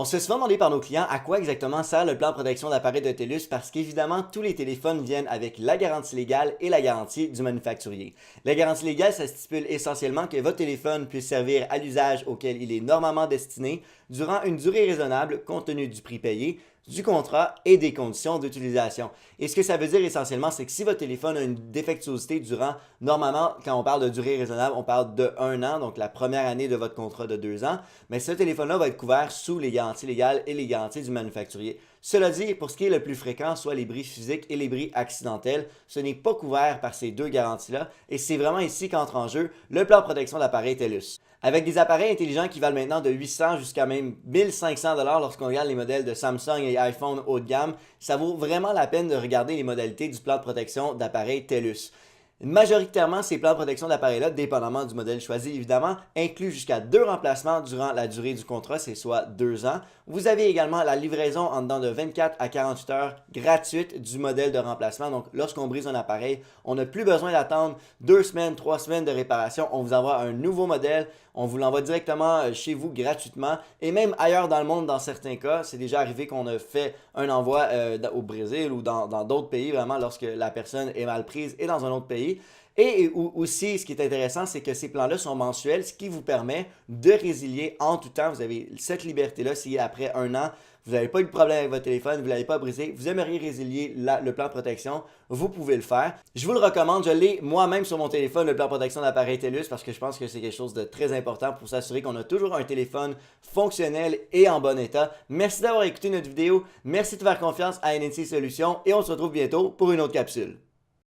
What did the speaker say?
On se fait souvent demander par nos clients à quoi exactement sert le plan de protection d'appareil de TELUS parce qu'évidemment, tous les téléphones viennent avec la garantie légale et la garantie du manufacturier. La garantie légale, ça stipule essentiellement que votre téléphone puisse servir à l'usage auquel il est normalement destiné durant une durée raisonnable compte tenu du prix payé, du contrat et des conditions d'utilisation. Et ce que ça veut dire essentiellement, c'est que si votre téléphone a une défectuosité durant, normalement, quand on parle de durée raisonnable, on parle de 1 an, donc la première année de votre contrat de 2 ans, mais ce téléphone-là va être couvert sous les garanties légales et les garanties du manufacturier. Cela dit, pour ce qui est le plus fréquent, soit les bris physiques et les bris accidentels, ce n'est pas couvert par ces deux garanties-là et c'est vraiment ici qu'entre en jeu le plan de protection d'appareil TELUS. Avec des appareils intelligents qui valent maintenant de 800 jusqu'à même 1500 dollars lorsqu'on regarde les modèles de Samsung et iPhone haut de gamme, ça vaut vraiment la peine de regarder les modalités du plan de protection d'appareil TELUS. Majoritairement, ces plans de protection d'appareil-là, dépendamment du modèle choisi évidemment, incluent jusqu'à 2 remplacements durant la durée du contrat, c'est soit 2 ans. Vous avez également la livraison en dedans de 24 à 48 heures gratuite du modèle de remplacement. Donc, lorsqu'on brise un appareil, on n'a plus besoin d'attendre 2 semaines, 3 semaines de réparation. On vous envoie un nouveau modèle, on vous l'envoie directement chez vous gratuitement et même ailleurs dans le monde dans certains cas. C'est déjà arrivé qu'on a fait un envoi au Brésil ou dans d'autres pays vraiment lorsque la personne est mal prise et dans un autre pays. Et aussi, ce qui est intéressant, c'est que ces plans-là sont mensuels, ce qui vous permet de résilier en tout temps. Vous avez cette liberté-là si après 1 an, vous n'avez pas eu de problème avec votre téléphone, vous ne l'avez pas brisé, vous aimeriez résilier le plan de protection, vous pouvez le faire. Je vous le recommande, je l'ai moi-même sur mon téléphone, le plan de protection d'appareil TELUS, parce que je pense que c'est quelque chose de très important pour s'assurer qu'on a toujours un téléphone fonctionnel et en bon état. Merci d'avoir écouté notre vidéo, merci de faire confiance à NNC Solutions et on se retrouve bientôt pour une autre capsule.